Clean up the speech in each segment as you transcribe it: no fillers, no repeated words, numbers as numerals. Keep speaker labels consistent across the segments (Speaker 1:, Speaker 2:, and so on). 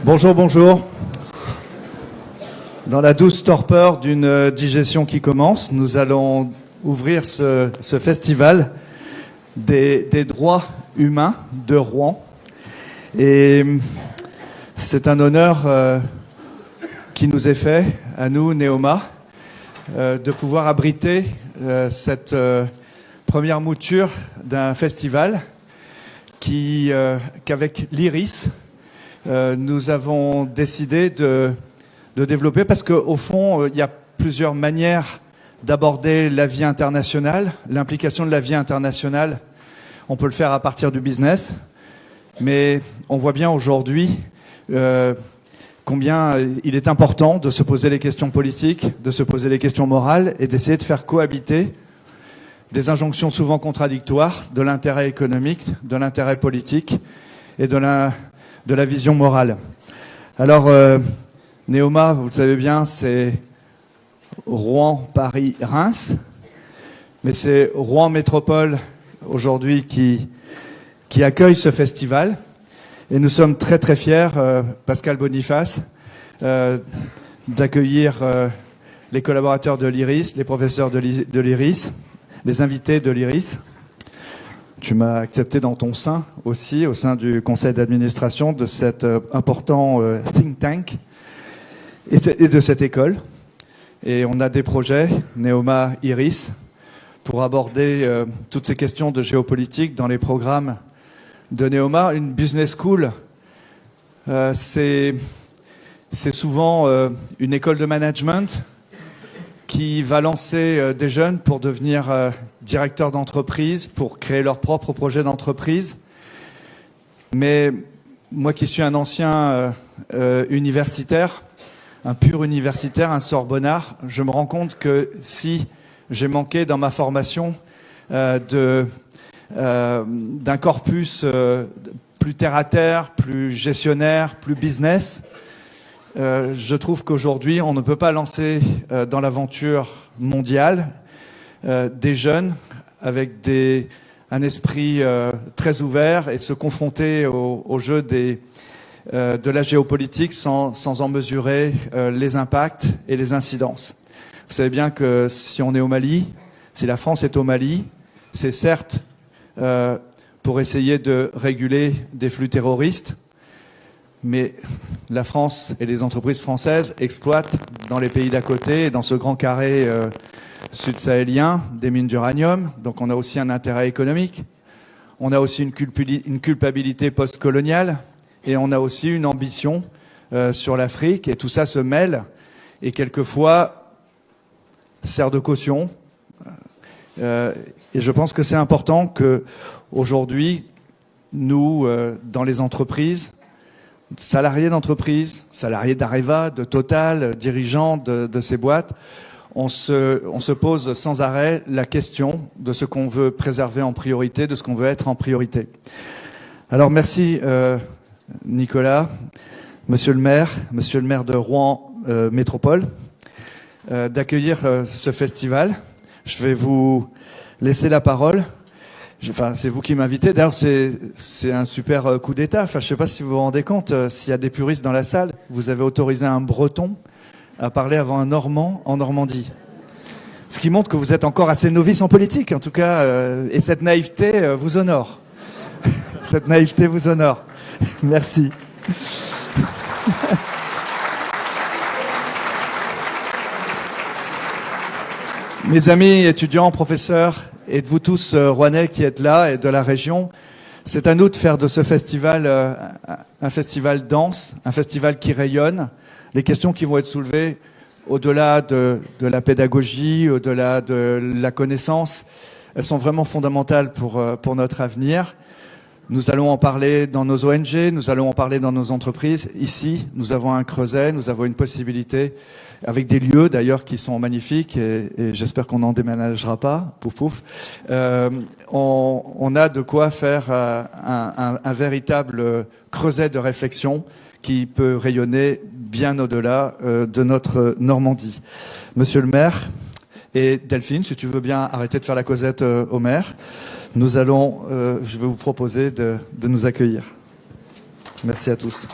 Speaker 1: Bonjour, bonjour. Dans la douce torpeur d'une digestion qui commence, nous allons ouvrir ce festival des droits humains de Rouen. Et c'est un honneur qui nous est fait, à nous, Neoma, de pouvoir abriter cette première mouture d'un festival qu'avec l'Iris, nous avons décidé de développer parce qu'au fond, il y a plusieurs manières d'aborder la vie internationale, l'implication de la vie internationale. On peut le faire à partir du business, mais on voit bien aujourd'hui combien il est important de se poser les questions politiques, de se poser les questions morales et d'essayer de faire cohabiter des injonctions souvent contradictoires de l'intérêt économique, de l'intérêt politique et de la vision morale. Alors, Neoma, vous le savez bien, c'est Rouen, Paris, Reims, mais c'est Rouen Métropole aujourd'hui qui accueille ce festival. Et nous sommes très très fiers, Pascal Boniface, d'accueillir les collaborateurs de l'Iris, les professeurs de l'Iris, les invités de l'Iris. Tu m'as accepté dans ton sein aussi, au sein du conseil d'administration de cet important think tank et de cette école. Et on a des projets, Neoma Iris, pour aborder toutes ces questions de géopolitique dans les programmes de Neoma. Une business school, c'est souvent une école de management qui va lancer des jeunes pour devenir directeurs d'entreprise, pour créer leur propre projet d'entreprise. Mais moi qui suis un ancien universitaire, un pur universitaire, un sorbonnard, je me rends compte que si j'ai manqué dans ma formation d'un corpus plus terre-à-terre, plus gestionnaire, plus business, je trouve qu'aujourd'hui, on ne peut pas lancer dans l'aventure mondiale des jeunes avec un esprit très ouvert et se confronter au jeu de la géopolitique sans en mesurer les impacts et les incidences. Vous savez bien que si on est au Mali, si la France est au Mali, c'est certes pour essayer de réguler des flux terroristes, mais la France et les entreprises françaises exploitent dans les pays d'à côté et dans ce grand carré sud-sahélien des mines d'uranium. Donc on a aussi un intérêt économique. On a aussi une culpabilité post-coloniale et on a aussi une ambition sur l'Afrique. Et tout ça se mêle et quelquefois sert de caution. Et je pense que c'est important que aujourd'hui, nous, dans les entreprises, salariés d'entreprise, salariés d'Areva, de Total, dirigeants de ces boîtes, on se pose sans arrêt la question de ce qu'on veut préserver en priorité, de ce qu'on veut être en priorité. Alors merci Nicolas, monsieur le maire de Rouen Métropole, d'accueillir ce festival. Je vais vous laisser la parole. C'est vous qui m'invitez. D'ailleurs, c'est un super coup d'État. Je ne sais pas si vous vous rendez compte, s'il y a des puristes dans la salle, vous avez autorisé un Breton à parler avant un Normand en Normandie. Ce qui montre que vous êtes encore assez novice en politique, en tout cas, et cette naïveté vous honore. Cette naïveté vous honore. Merci. Mes amis étudiants, professeurs, et de vous tous Rouennais qui êtes là et de la région, c'est à nous de faire de ce festival un festival dense, un festival qui rayonne. Les questions qui vont être soulevées, au-delà de la pédagogie, au-delà de la connaissance, elles sont vraiment fondamentales pour notre avenir. Nous allons en parler dans nos ONG, nous allons en parler dans nos entreprises. Ici, nous avons un creuset, nous avons une possibilité, avec des lieux d'ailleurs qui sont magnifiques, et j'espère qu'on n'en déménagera pas, pouf pouf. On a de quoi faire un véritable creuset de réflexion qui peut rayonner bien au-delà de notre Normandie. Monsieur le maire, et Delphine, si tu veux bien arrêter de faire la causette au maire, je vais vous proposer de nous accueillir. Merci à tous.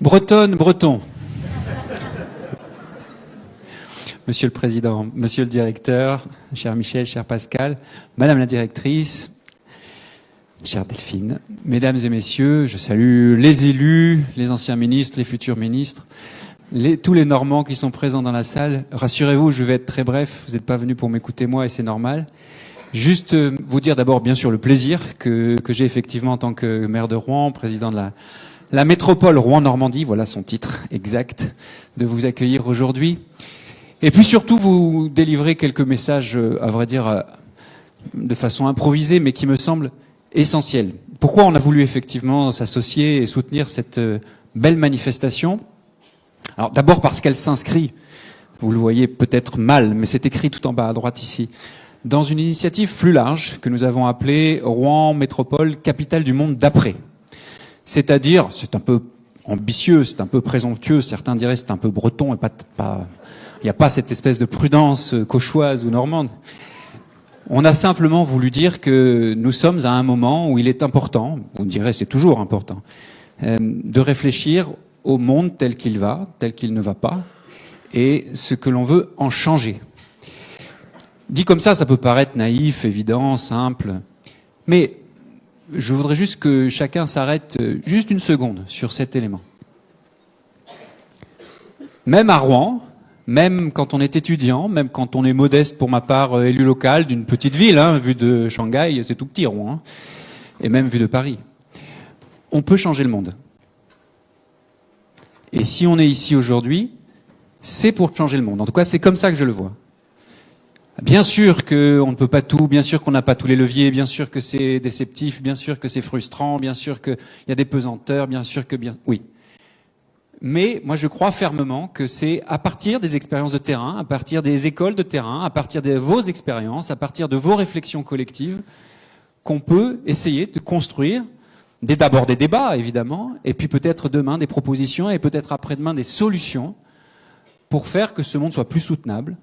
Speaker 2: Bretonne, breton. Monsieur le Président, Monsieur le Directeur, cher Michel, cher Pascal, Madame la Directrice, chère Delphine, Mesdames et Messieurs, je salue les élus, les anciens ministres, les futurs ministres, tous les Normands qui sont présents dans la salle. Rassurez-vous, je vais être très bref, vous n'êtes pas venus pour m'écouter moi et c'est normal. Juste vous dire d'abord bien sûr le plaisir que j'ai effectivement en tant que maire de Rouen, président de la métropole Rouen-Normandie, voilà son titre exact, de vous accueillir aujourd'hui. Et puis surtout vous délivrer quelques messages, à vrai dire, de façon improvisée, mais qui me semblent essentiels. Pourquoi on a voulu effectivement s'associer et soutenir cette belle manifestation? Alors d'abord parce qu'elle s'inscrit, vous le voyez peut-être mal, mais c'est écrit tout en bas à droite ici, dans une initiative plus large que nous avons appelée Rouen Métropole, capitale du monde d'après. C'est-à-dire, c'est un peu ambitieux, c'est un peu présomptueux, certains diraient c'est un peu breton et il n'y a pas cette espèce de prudence cauchoise ou normande. On a simplement voulu dire que nous sommes à un moment où il est important, on dirait c'est toujours important, de réfléchir au monde tel qu'il va, tel qu'il ne va pas, et ce que l'on veut en changer. Dit comme ça peut paraître naïf, évident, simple, mais je voudrais juste que chacun s'arrête juste une seconde sur cet élément. Même à Rouen, même quand on est étudiant, même quand on est modeste pour ma part, élu local d'une petite ville, vu de Shanghai, c'est tout petit Rouen, et même vu de Paris, on peut changer le monde. Et si on est ici aujourd'hui, c'est pour changer le monde. En tout cas, c'est comme ça que je le vois. Bien sûr qu'on ne peut pas tout, bien sûr qu'on n'a pas tous les leviers, bien sûr que c'est déceptif, bien sûr que c'est frustrant, bien sûr qu'il y a des pesanteurs, bien sûr que oui. Mais moi je crois fermement que c'est à partir des expériences de terrain, à partir des écoles de terrain, à partir de vos expériences, à partir de vos réflexions collectives, qu'on peut essayer de construire d'abord des débats évidemment, et puis peut-être demain des propositions, et peut-être après-demain des solutions pour faire que ce monde soit plus soutenable,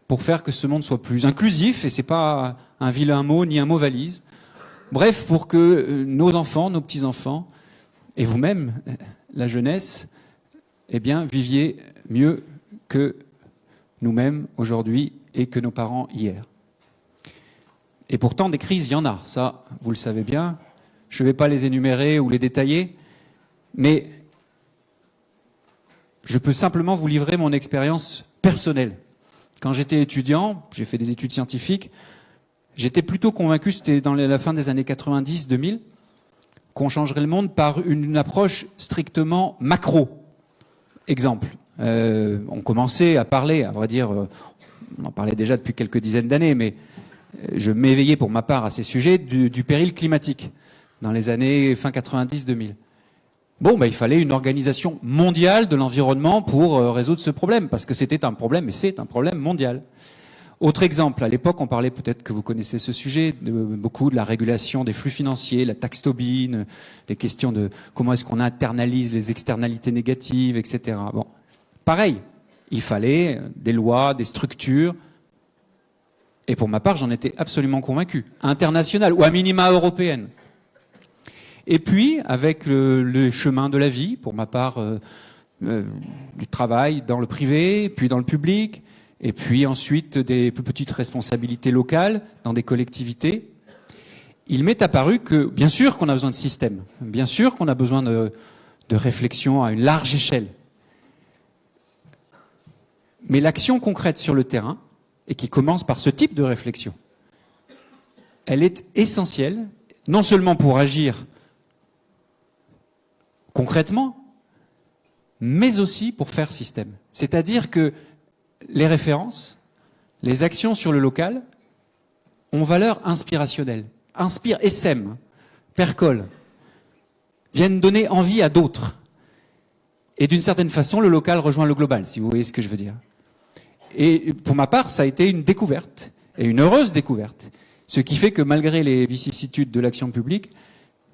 Speaker 2: pour faire que ce monde soit plus inclusif, et c'est pas un vilain mot ni un mot valise. Bref, pour que nos enfants, nos petits-enfants, et vous-même, la jeunesse, eh bien, viviez mieux que nous-mêmes aujourd'hui et que nos parents hier. Et pourtant, des crises, il y en a. Ça, vous le savez bien. Je ne vais pas les énumérer ou les détailler, mais je peux simplement vous livrer mon expérience personnelle. Quand j'étais étudiant, j'ai fait des études scientifiques, j'étais plutôt convaincu, c'était dans la fin des années 90-2000, qu'on changerait le monde par une approche strictement macro. Exemple, on commençait à parler, à vrai dire, on en parlait déjà depuis quelques dizaines d'années, mais je m'éveillais pour ma part à ces sujets du péril climatique, dans les années fin 90-2000. Bon, il fallait une organisation mondiale de l'environnement pour résoudre ce problème, parce que c'était un problème, et c'est un problème mondial. Autre exemple, à l'époque, on parlait, peut-être que vous connaissez ce sujet, beaucoup de la régulation des flux financiers, la taxe Tobin, les questions de comment est-ce qu'on internalise les externalités négatives, etc. Bon, pareil, il fallait des lois, des structures, et pour ma part, j'en étais absolument convaincu, internationales, ou à minima européennes. Et puis, avec le chemin de la vie, pour ma part, du travail dans le privé, puis dans le public, et puis ensuite des plus petites responsabilités locales dans des collectivités, il m'est apparu que, bien sûr qu'on a besoin de systèmes, bien sûr qu'on a besoin de réflexion à une large échelle. Mais l'action concrète sur le terrain, et qui commence par ce type de réflexion, elle est essentielle, non seulement pour agir concrètement, mais aussi pour faire système. C'est-à-dire que les références, les actions sur le local ont valeur inspirationnelle, inspirent, essaiment, percolent, viennent donner envie à d'autres. Et d'une certaine façon, le local rejoint le global, si vous voyez ce que je veux dire. Et pour ma part, ça a été une découverte, et une heureuse découverte. Ce qui fait que malgré les vicissitudes de l'action publique,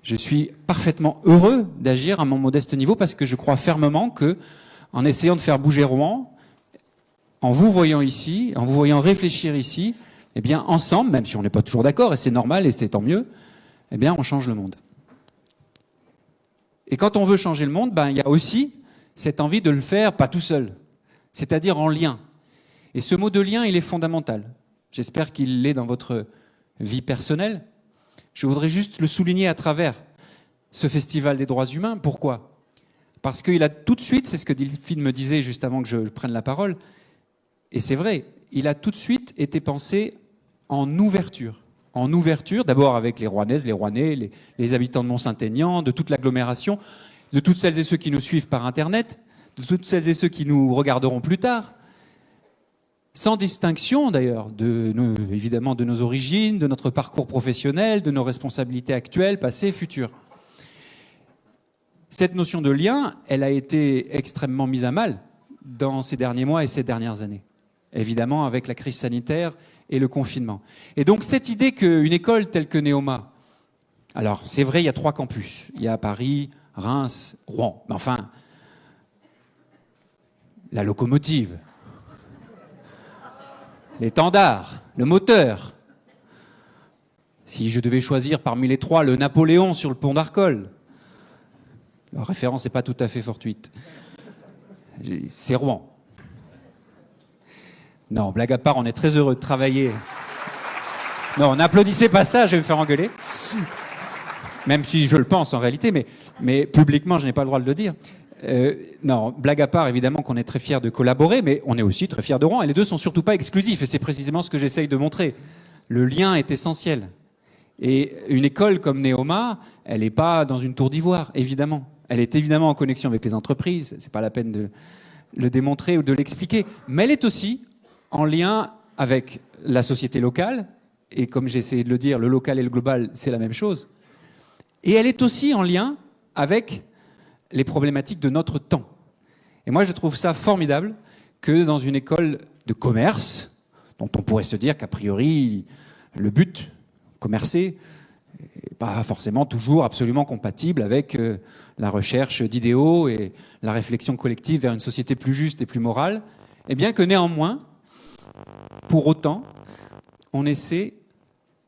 Speaker 2: je suis parfaitement heureux d'agir à mon modeste niveau, parce que je crois fermement que, en essayant de faire bouger Rouen, en vous voyant ici, en vous voyant réfléchir ici, eh bien, ensemble, même si on n'est pas toujours d'accord, et c'est normal, et c'est tant mieux, eh bien, on change le monde. Et quand on veut changer le monde, il y a aussi cette envie de le faire pas tout seul, c'est-à-dire en lien. Et ce mot de lien, il est fondamental. J'espère qu'il l'est dans votre vie personnelle. Je voudrais juste le souligner à travers ce festival des droits humains. Pourquoi ? Parce qu'il a tout de suite, c'est ce que Delphine me disait juste avant que je prenne la parole, et c'est vrai, il a tout de suite été pensé en ouverture. En ouverture, d'abord avec les Rouennaises, les Rouennais, les habitants de Mont-Saint-Aignan, de toute l'agglomération, de toutes celles et ceux qui nous suivent par Internet, de toutes celles et ceux qui nous regarderont plus tard, sans distinction d'ailleurs, évidemment de nos origines, de notre parcours professionnel, de nos responsabilités actuelles, passées, futures. Cette notion de lien, elle a été extrêmement mise à mal dans ces derniers mois et ces dernières années. Évidemment, avec la crise sanitaire et le confinement. Et donc, cette idée qu'une école telle que Neoma, alors, c'est vrai, il y a 3 campus. Il y a Paris, Reims, Rouen. Mais enfin, la locomotive, l'étendard, le moteur. Si je devais choisir parmi les 3 le Napoléon sur le pont d'Arcole, la référence n'est pas tout à fait fortuite. C'est Rouen. Non, blague à part, on est très heureux de travailler. Non, n'applaudissez pas ça, je vais me faire engueuler. Même si je le pense en réalité, mais publiquement, je n'ai pas le droit de le dire. Non, blague à part, évidemment qu'on est très fiers de collaborer, mais on est aussi très fiers de Rouen. Et les deux sont surtout pas exclusifs, et c'est précisément ce que j'essaye de montrer. Le lien est essentiel. Et une école comme Neoma, elle n'est pas dans une tour d'ivoire, évidemment. Elle est évidemment en connexion avec les entreprises, c'est pas la peine de le démontrer ou de l'expliquer, mais elle est aussi en lien avec la société locale, et comme j'ai essayé de le dire, le local et le global, c'est la même chose. Et elle est aussi en lien avec les problématiques de notre temps. Et moi, je trouve ça formidable que dans une école de commerce, dont on pourrait se dire qu'a priori, le but, commercer, n'est pas forcément toujours absolument compatible avec la recherche d'idéaux et la réflexion collective vers une société plus juste et plus morale, et bien que néanmoins, pour autant, on essaie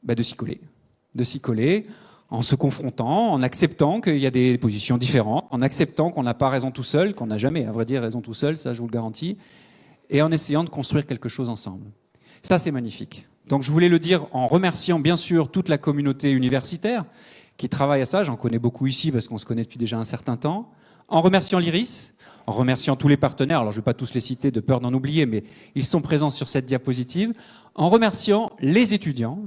Speaker 2: de s'y coller en se confrontant, en acceptant qu'il y a des positions différentes, en acceptant qu'on n'a pas raison tout seul, qu'on n'a jamais, à vrai dire, raison tout seul, ça je vous le garantis, et en essayant de construire quelque chose ensemble. Ça, c'est magnifique. Donc je voulais le dire en remerciant bien sûr toute la communauté universitaire qui travaille à ça, j'en connais beaucoup ici parce qu'on se connaît depuis déjà un certain temps, en remerciant l'IRIS, en remerciant tous les partenaires, alors je ne vais pas tous les citer de peur d'en oublier, mais ils sont présents sur cette diapositive, en remerciant les étudiants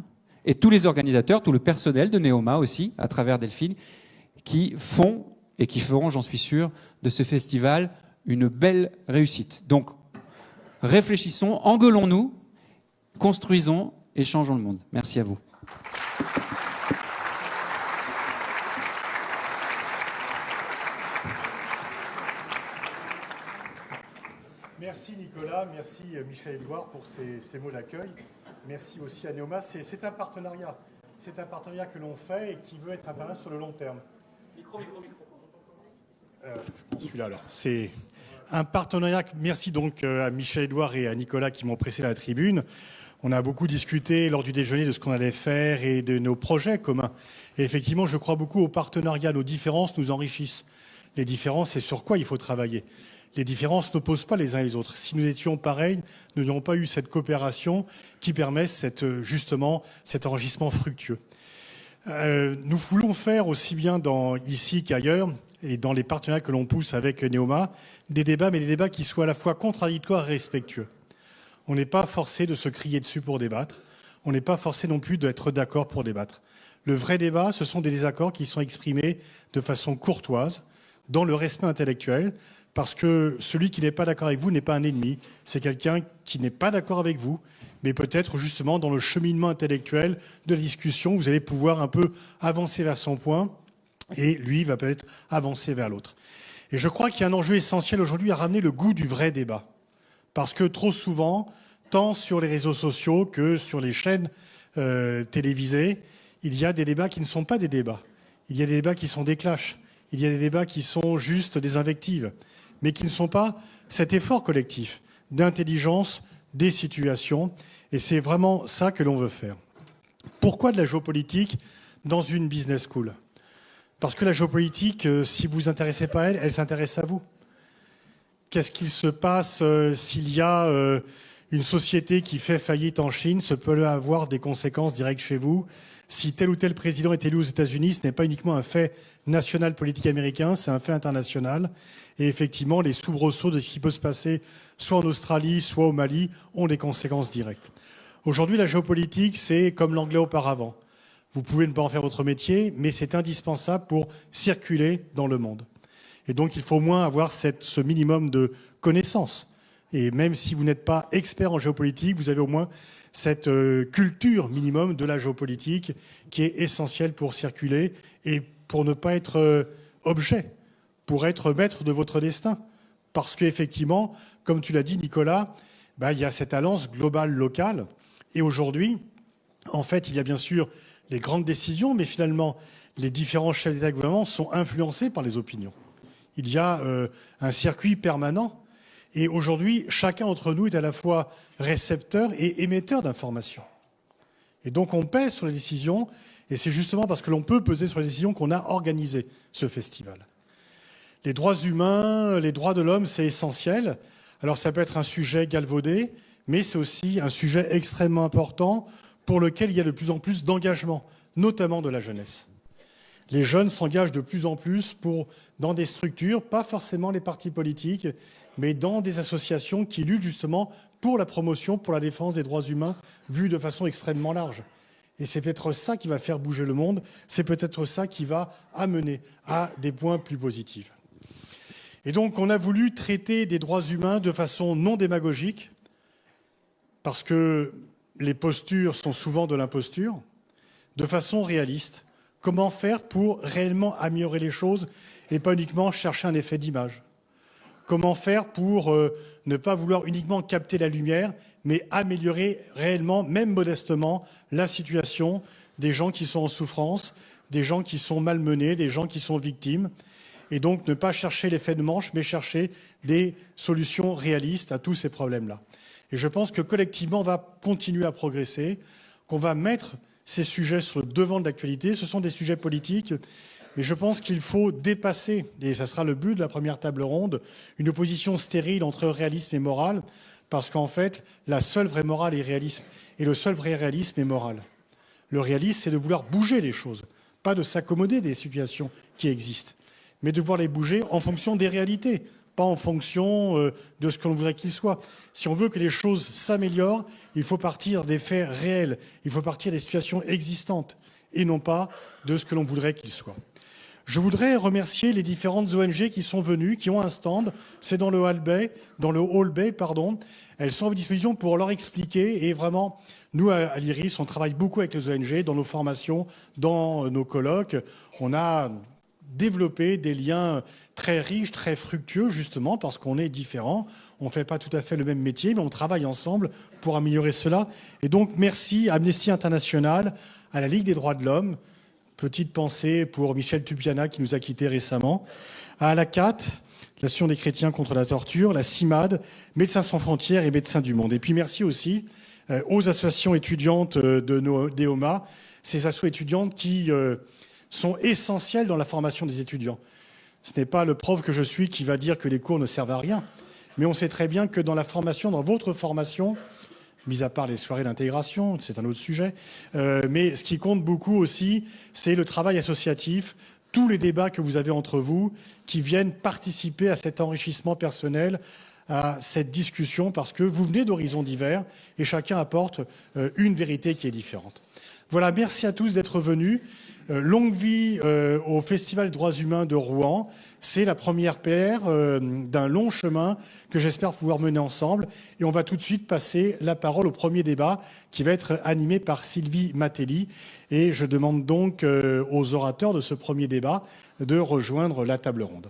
Speaker 2: et tous les organisateurs, tout le personnel de Neoma aussi, à travers Delphine, qui font et qui feront, j'en suis sûr, de ce festival une belle réussite. Donc réfléchissons, engueulons-nous, construisons et changeons le monde. Merci à vous.
Speaker 3: Merci Nicolas, merci Michel-Édouard pour ces mots d'accueil. Merci aussi à Neoma. C'est un partenariat. C'est un partenariat que l'on fait et qui veut être un partenariat sur le long terme. Micro. Je prends celui-là alors. C'est un partenariat. Merci donc à Michel-Édouard et à Nicolas qui m'ont précédé à la tribune. On a beaucoup discuté lors du déjeuner de ce qu'on allait faire et de nos projets communs. Et effectivement, je crois beaucoup au partenariat. Nos différences nous enrichissent. Les différences, c'est sur quoi il faut travailler. Les différences n'opposent pas les uns et les autres. Si nous étions pareils, nous n'aurions pas eu cette coopération qui permet justement cet enrichissement fructueux. Nous voulons faire aussi bien ici qu'ailleurs, et dans les partenariats que l'on pousse avec Neoma, des débats, mais des débats qui soient à la fois contradictoires et respectueux. On n'est pas forcé de se crier dessus pour débattre. On n'est pas forcé non plus d'être d'accord pour débattre. Le vrai débat, ce sont des désaccords qui sont exprimés de façon courtoise, dans le respect intellectuel, parce que celui qui n'est pas d'accord avec vous n'est pas un ennemi, c'est quelqu'un qui n'est pas d'accord avec vous, mais peut-être justement dans le cheminement intellectuel de la discussion, vous allez pouvoir un peu avancer vers son point, et lui va peut-être avancer vers l'autre. Et je crois qu'il y a un enjeu essentiel aujourd'hui à ramener le goût du vrai débat. Parce que trop souvent, tant sur les réseaux sociaux que sur les chaînes télévisées, il y a des débats qui ne sont pas des débats. Il y a des débats qui sont des clashs. Il y a des débats qui sont juste des invectives, mais qui ne sont pas cet effort collectif d'intelligence des situations. Et c'est vraiment ça que l'on veut faire. Pourquoi de la géopolitique dans une business school ? Parce que la géopolitique, si vous vous intéressez pas à elle, elle s'intéresse à vous. Qu'est-ce qu'il se passe s'il y a une société qui fait faillite en Chine? Ça peut avoir des conséquences directes chez vous. Si tel ou tel président est élu aux États-Unis, ce n'est pas uniquement un fait national politique américain, c'est un fait international. Et effectivement, les soubresauts de ce qui peut se passer soit en Australie, soit au Mali, ont des conséquences directes. Aujourd'hui, la géopolitique, c'est comme l'anglais auparavant. Vous pouvez ne pas en faire votre métier, mais c'est indispensable pour circuler dans le monde. Et donc, il faut au moins avoir ce minimum de connaissances. Et même si vous n'êtes pas expert en géopolitique, vous avez au moins cette culture minimum de la géopolitique qui est essentielle pour circuler et pour ne pas être objet, pour être maître de votre destin. Parce qu'effectivement, comme tu l'as dit, Nicolas, il y a cette alliance globale locale. Et aujourd'hui, en fait, il y a bien sûr les grandes décisions, mais finalement, les différents chefs d'État et de gouvernement sont influencés par les opinions. Il y a un circuit permanent. Et aujourd'hui, chacun d'entre nous est à la fois récepteur et émetteur d'informations. Et donc, on pèse sur les décisions, et c'est justement parce que l'on peut peser sur les décisions qu'on a organisé ce festival. Les droits humains, les droits de l'homme, c'est essentiel. Alors, ça peut être un sujet galvaudé, mais c'est aussi un sujet extrêmement important pour lequel il y a de plus en plus d'engagement, notamment de la jeunesse. Les jeunes s'engagent de plus en plus dans des structures, pas forcément les partis politiques, mais dans des associations qui luttent justement pour la promotion, pour la défense des droits humains, vus de façon extrêmement large. Et c'est peut-être ça qui va faire bouger le monde, c'est peut-être ça qui va amener à des points plus positifs. Et donc on a voulu traiter des droits humains de façon non démagogique, parce que les postures sont souvent de l'imposture, de façon réaliste. Comment faire pour réellement améliorer les choses et pas uniquement chercher un effet d'image? Comment faire pour ne pas vouloir uniquement capter la lumière, mais améliorer réellement, même modestement, la situation des gens qui sont en souffrance, des gens qui sont malmenés, des gens qui sont victimes. Et donc ne pas chercher l'effet de manche, mais chercher des solutions réalistes à tous ces problèmes-là. Et je pense que collectivement, on va continuer à progresser, qu'on va mettre ces sujets sur le devant de l'actualité. Ce sont des sujets politiques, mais je pense qu'il faut dépasser, et ça sera le but de la première table ronde, une opposition stérile entre réalisme et morale, parce qu'en fait, la seule vraie morale est réalisme, et le seul vrai réalisme est moral. Le réalisme, c'est de vouloir bouger les choses, pas de s'accommoder des situations qui existent, mais de voir les bouger en fonction des réalités, pas en fonction de ce que l'on voudrait qu'il soit. Si on veut que les choses s'améliorent, il faut partir des faits réels, il faut partir des situations existantes, et non pas de ce que l'on voudrait qu'il soit. Je voudrais remercier les différentes ONG qui sont venues, qui ont un stand. C'est dans le hall Bay, Elles sont à votre disposition pour leur expliquer. Et vraiment, nous, à l'IRIS, on travaille beaucoup avec les ONG dans nos formations, dans nos colloques. On a développer des liens très riches, très fructueux, justement, parce qu'on est différents. On ne fait pas tout à fait le même métier, mais on travaille ensemble pour améliorer cela. Et donc, merci à Amnesty International, à la Ligue des droits de l'homme, petite pensée pour Michel Tupiana, qui nous a quittés récemment, à l'ACAT, l'Association des chrétiens contre la torture, la CIMAD, Médecins sans frontières et Médecins du monde. Et puis, merci aussi aux associations étudiantes d'EOMA, ces associations étudiantes qui sont essentielles dans la formation des étudiants. Ce n'est pas le prof que je suis qui va dire que les cours ne servent à rien, mais on sait très bien que dans la formation, dans votre formation, mis à part les soirées d'intégration, c'est un autre sujet, mais ce qui compte beaucoup aussi, c'est le travail associatif, tous les débats que vous avez entre vous, qui viennent participer à cet enrichissement personnel, à cette discussion, parce que vous venez d'horizons divers et chacun apporte une vérité qui est différente. Voilà, merci à tous d'être venus. Longue vie au Festival des droits humains de Rouen. C'est la première paire d'un long chemin que j'espère pouvoir mener ensemble. Et on va tout de suite passer la parole au premier débat qui va être animé par Sylvie Matelli. Et je demande donc aux orateurs de ce premier débat de rejoindre la table ronde.